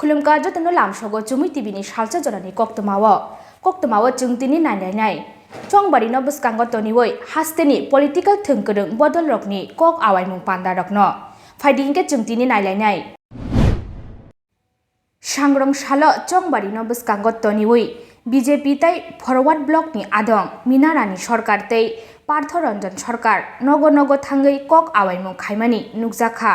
खुलुमका जतनो लामसगो चुमुई टिभिनि salsa जरानि Koktwma chungtini नायनाय चंगबारि no bwskango toniwoi hasteni political thungkörung bodol rokni kok awaimung panda rokno faidingke chungtini नायलायनाय सांग्रं सालो चंगबारि no bwskango toniwoi BJP tai forward block ni adong minarani sarkar tei Partho Ranjan sarkar nogo thangoi kok awaimung khaimani nukjakha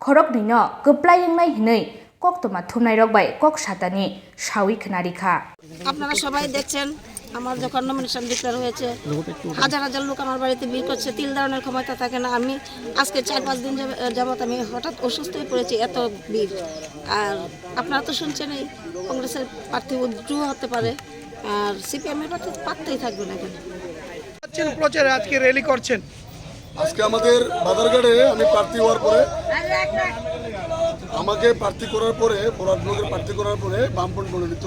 khorokni no kwplaiyungnai hinui Koktwma thumnai rokbai kok satani sawi khnarirkha আপনারা সবাই দেখছেন আমার যখন nomination declare হয়েছে হাজার হাজার লোক আমার বাড়িতে ভিড় করছে তিল দাঁড়ানোর ক্ষমতা থাকে না। আমি আজকে 4-5 দিন যাবত আমি হঠাৎ অসুস্থ হয়ে পড়েছি, এত ভিড়। আর আপনারা তো শুনছেনই কংগ্রেসের প্রার্থী উইথড্র হতে পারে, আর সিপিএমের প্রার্থী পাত্তাই থাকবে না। কেন প্রচারে আজকে র্যালি করছেন? আজকে আমাদের বাজারঘাটে আমি প্রার্থী হওয়ার পরে আমাকে প্রার্থী করার পরে ফরওয়ার্ড ব্লকের প্রার্থী করার পরে বামপন্থ মনোনীত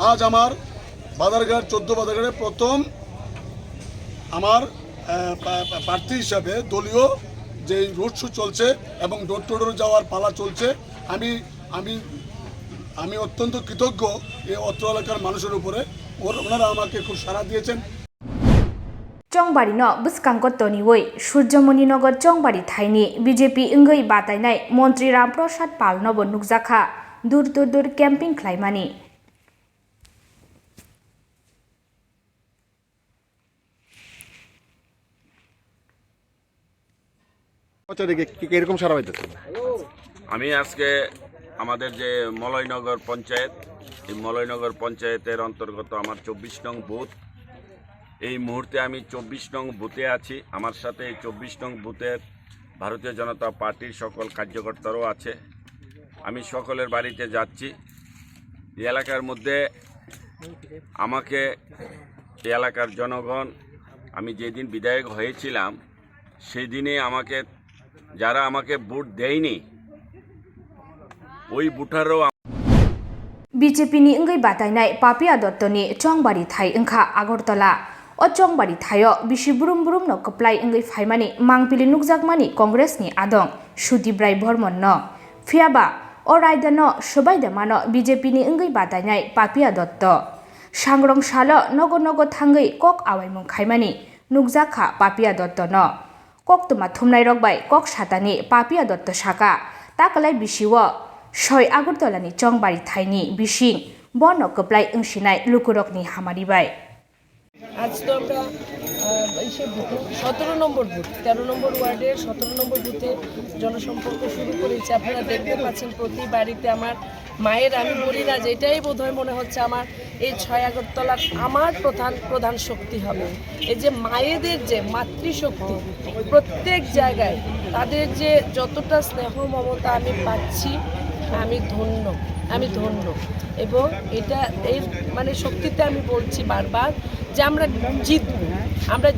আজ আমার বাজারঘাট 14 বাজারঘাটে প্রথম আমার প্রার্থী হিসাবে দলীয় যে রোড শো চলছে এবং ডোর টু ডোর যাওয়ার পালা চলছে। আমি আমি আমি অত্যন্ত কৃতজ্ঞ এই অত্র এলাকার মানুষের উপরে, ওনারা আমাকে খুব সাড়া দিয়েছেন। चंगबारि no bwskango toniwoi Surjomoni Nagar Chongbari thaini BJP ingoi batainai Montri Ramprasad Pal no bo nukjakha dur camping khlaimani এরকম সারা পাইতেছে। আমি আজকে আমাদের যে মলয়নগর পঞ্চায়েত, এই মলয়নগর পঞ্চায়েতের অন্তর্গত আমার 24 নং বুথ, এই মুহূর্তে আমি 24 নং বুথে আছি। আমার সাথে এই 24 নং বুথের ভারতীয় জনতা পার্টির সকল কার্যকর্তারাও আছে। আমি সকলের বাড়িতে যাচ্ছি। এই এলাকার মধ্যে আমাকে এই এলাকার জনগণ, আমি যেদিন বিধায়ক হয়েছিলাম সেই দিনে যারা আমাকে ভোট দেয়নি ওই ভোটারও BJP ni ingoi batainai Papia Dottoni Chongbari thai ingkha Agartala o Chongbari thaio bisi burum no koplai ingoi phaimani mangpili nukjakmani Congress ni adong Sudibrai Bormon no phiaba o raida no sobaida mano BJP ni ingoi batainai Papia Dotto sangrong salo nogo thangoi kok awaimung khaimani nukjakha Papia Dotto no Koktwma thumnai rokbai kok satani Papia Dotto saka takalai bisiwo 6 আগরতলানি চংবারি tiny বিশিং বন কপ্লাই ওংসিনাই লুকুরকনি হামারিবাই আজ তো আমরা 17 নম্বর booth 13 নম্বর ওয়ার্ডের 17 নম্বর বুথে জনসম্পর্ক শুরু করেছি। আপনারা দেখতে পাচ্ছেন প্রতি বাড়িতে আমার মায়ের, আমি বলি না যে এটাই বোধহয় মনে হচ্ছে আমার এই 6 আগরতলার আমার প্রধান শক্তি হবে। এই যে মায়েদের যে মাতৃশক্তি প্রত্যেক জায়গায়, তাদের যে যতটা স্নেহ মমতা আমি পাচ্ছি, আমি ধন্য এবং এটা এর মানে শক্তিতে আমি বলছি বারবার যে আমরা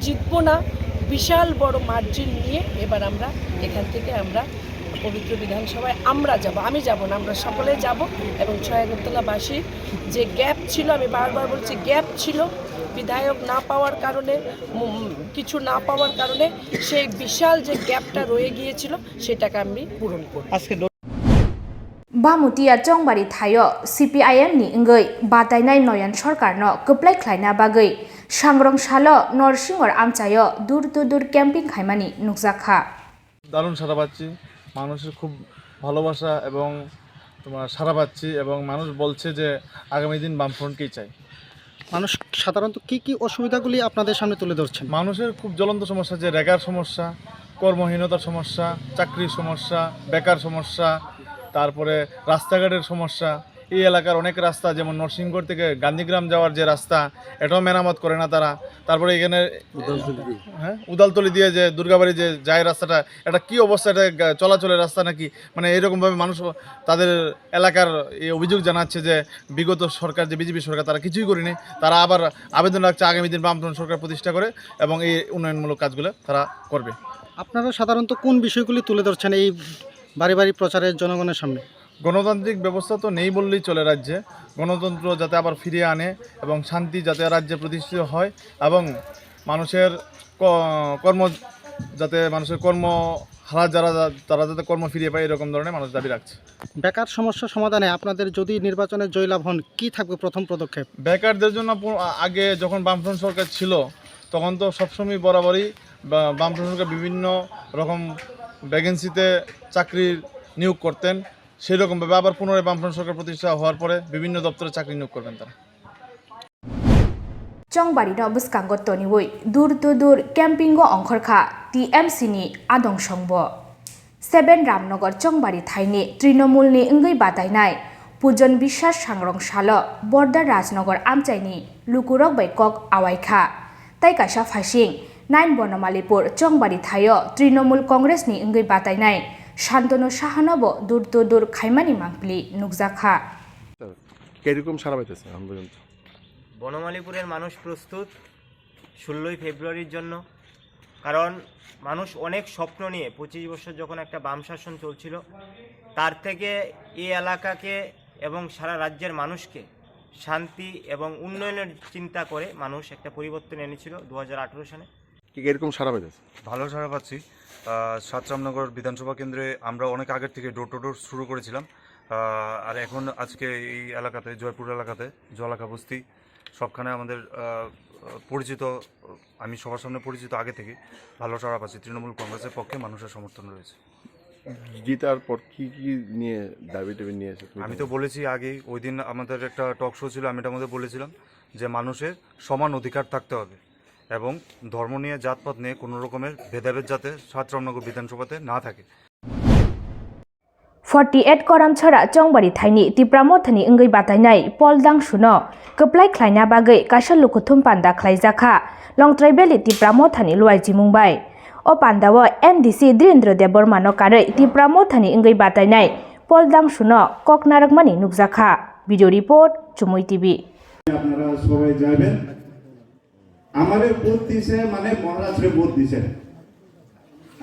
জিতবো না, বিশাল বড় মার্জিন নিয়ে এবার আমরা এখান থেকে আমরা পবিত্র বিধানসভায় আমি যাব না, আমরা সকলে যাব। এবং 6 আগরতলাবাসীর যে গ্যাপ ছিল, আমি বারবার বলছি গ্যাপ ছিল, বিধায়ক না পাওয়ার কারণে, কিছু না পাওয়ার কারণে সেই বিশাল যে গ্যাপটা রয়ে গিয়েছিল সেটাকে আমি পূরণ করব। Bamutia Chongbari thaio CPIM ni ingoi batainai Noyan sarkar no koplai khlaina bagoi sangrong salo Norsinghor amchayo dur camping khaimani nukjakha দারুণ সারা পাচ্ছি, মানুষের খুব ভালোবাসা এবং তোমার সারা পাচ্ছি এবং মানুষ বলছে যে আগামী দিন বামফ্রন্টকেই চাই। মানুষ সাধারণত কি অসুবিধাগুলি আপনাদের সামনে তুলে ধরছেন? মানুষের খুব জ্বলন্ত সমস্যা, যে রেগার সমস্যা, কর্মহীনতার সমস্যা, চাকরির সমস্যা, বেকার সমস্যা, তারপরে রাস্তাঘাটের সমস্যা। এই এলাকার অনেক রাস্তা, যেমন নরসিংগড় থেকে গান্ধীগ্রাম যাওয়ার যে রাস্তা, এটাও মেরামত করে না তারা। তারপরে এখানে উদালতলি দিয়ে যে দুর্গাবাড়ি যে যায় রাস্তাটা, এটা কি অবস্থা, এটা চলাচলের রাস্তা নাকি, মানে এইরকমভাবে মানুষ তাদের এলাকার এই অভিযোগ জানাচ্ছে যে বিগত সরকার, যে বিজেপি সরকার, তারা কিছুই করেনি। তারা আবার আবেদন রাখছে আগামী দিন বামফ্রন্ট সরকার প্রতিষ্ঠা করে এবং এই উন্নয়নমূলক কাজগুলো তারা করবে। আপনারা সাধারণত কোন বিষয়গুলি তুলে ধরছেন এই বাড়ি প্রচারের জনগণের সামনে? গণতান্ত্রিক ব্যবস্থা তো নেই বললেই চলে রাজ্যে। গণতন্ত্র যাতে আবার ফিরিয়ে আনে এবং শান্তি যাতে রাজ্যে প্রতিষ্ঠিত হয় এবং মানুষের কর্ম হারা তারা যাতে কর্ম ফিরিয়ে পায় এরকম ধরনের মানুষ দাবি রাখছে। বেকার সমস্যা সমাধানে আপনাদের যদি নির্বাচনে জয়লাভ হন কী থাকবে প্রথম পদক্ষেপ? বেকারদের জন্য আগে যখন বামফ্রন্ট সরকার ছিল তখন তো সবসময় বরাবরই বামফ্রন্ট সরকার বিভিন্ন রকম ভ্যাকেন্সিতে চাকরির নিয়োগ করতেন। সেই রকমভাবে আবার পুনরায় বামফ্রন্ট সরকার প্রতিষ্ঠা হওয়ার পরে বিভিন্ন দপ্তরে চাকরি নিয়োগ করবেন তারা। চংবাড়ি বসকাঙ্গ তনিবই দূর ক্যাম্পিং অংখরখা TMC ni adong songbo 7 Ramnagar Chongbari থাইনি তৃণমূলনি ইংগৈ বাতাইনাই পুজন বিশ্বাস সাংরং সালো বর্দার রাজনগর আমচাইনি লুকুরক বাই কক আওয়াইখা তাই কাশা ফাইসিং 9 বনমালীপুর চংবাড়ি থাইও তৃণমূল কংগ্রেসনি ইংগৈ বাতাইনাই শান্তনু সাহানব দূর খাইমানি মাংপলি নুকজাখা। কিরকম সারা পাইতেছে আন্দোলন? বনমালীপুরের মানুষ প্রস্তুত 16ই ফেব্রুয়ারির জন্য, কারণ মানুষ অনেক স্বপ্ন নিয়ে 25 বছর যখন একটা বাম শাসন চলছিল তার থেকে এই এলাকাকে এবং সারা রাজ্যের মানুষকে শান্তি এবং উন্নয়নের চিন্তা করে মানুষ একটা পরিবর্তন এনেছিল 2018 সালে। কিরকম সারা পাইতেছে? ভালো সারা পাচ্ছি। 7 রামনগর বিধানসভা কেন্দ্রে আমরা অনেক আগের থেকে ডোর টু ডোর শুরু করেছিলাম, আর এখন আজকে এই এলাকাতে জয়পুর এলাকাতে জলাকা বস্তি সবখানে আমাদের পরিচিত, আমি সবার সামনে পরিচিত আগে থেকে ভালো সাড়া পাচ্ছি। তৃণমূল কংগ্রেসের পক্ষে মানুষের সমর্থন রয়েছে। জিতার পর কি নিয়ে দাবি নিয়ে এসে? আমি তো বলেছি আগেই, ওই দিন আমাদের একটা টক শো ছিল, আমি এটার মধ্যে বলেছিলাম যে মানুষের সমান অধিকার থাকতে হবে এবং ধর্ম নিয়ে জাতপাত নিয়ে কোনো রকমের ভেদাভেদ যাতে 7 রামনগর বিধানসভাতে না থাকে। 48 করাম ছড়া চংবাড়ি থাইনি তিপ্রামথনি ইংগৈ বাতাইনাই পলদাং সুনো কপ্লাই খ্লাইনা বাগৈ কাশাল লুকুথুম পান্ডা খ্লাইজাখা লংट्राइबेलि तिप्रामथनि लुवाइजि मुंबाय ओ पान्डाव एमडीसी द्रेन्द्र देबबर्मा न कारै तिप्रामथनि इंगै बातायनाय पलदां सुनो ककनारकमानि नुकजाखा। भिडिओ रिपोर्ट चुमुई टीवी। আপনারা সবাই যাবেন, আমারে ভোট দিছে মানে মহারাজরে ভোট দিছে,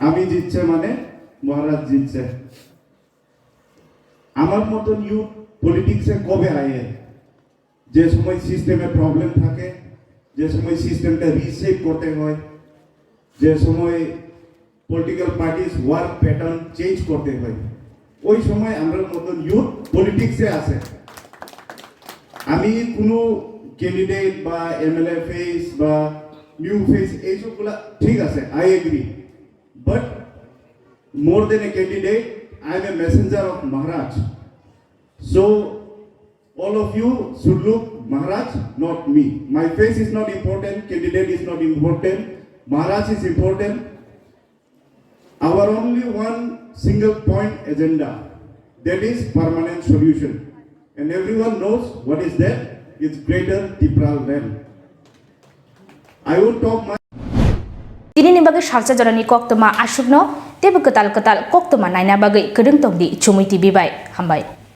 আমি জিতছে মানে মহারাজ জিতছে। আমার মতন ইউথ পলিটিক্সে কবে আয়ে, যে সময় সিস্টেমে প্রবলেম থাকে, যে সময় সিস্টেমটা রিশেপ করতে হয়, যে সময় political parties work pattern change করতে হয়, ওই সময় আমরা মতন ইউথ পলিটিক্সে আসে। আমি কোনো ক্যান্ডিডেট বা এমএলএ ফেস বা নিউ ফেস এইসবগুলা ঠিক আছে, I agree, but more than a candidate I am a messenger of Maharaj. So all of you should look Maharaj, not me. My face is not important, candidate is not important, Maharaj is important. Our only one single point agenda, that is permanent solution. And everyone knows what is that, it's greater Tipral land. I will talk my Tini bagai Salsa Jorani Koktwma asukno tebe ketal Koktwma naina bagai kedeng tongdi Chumui TV bai hambai.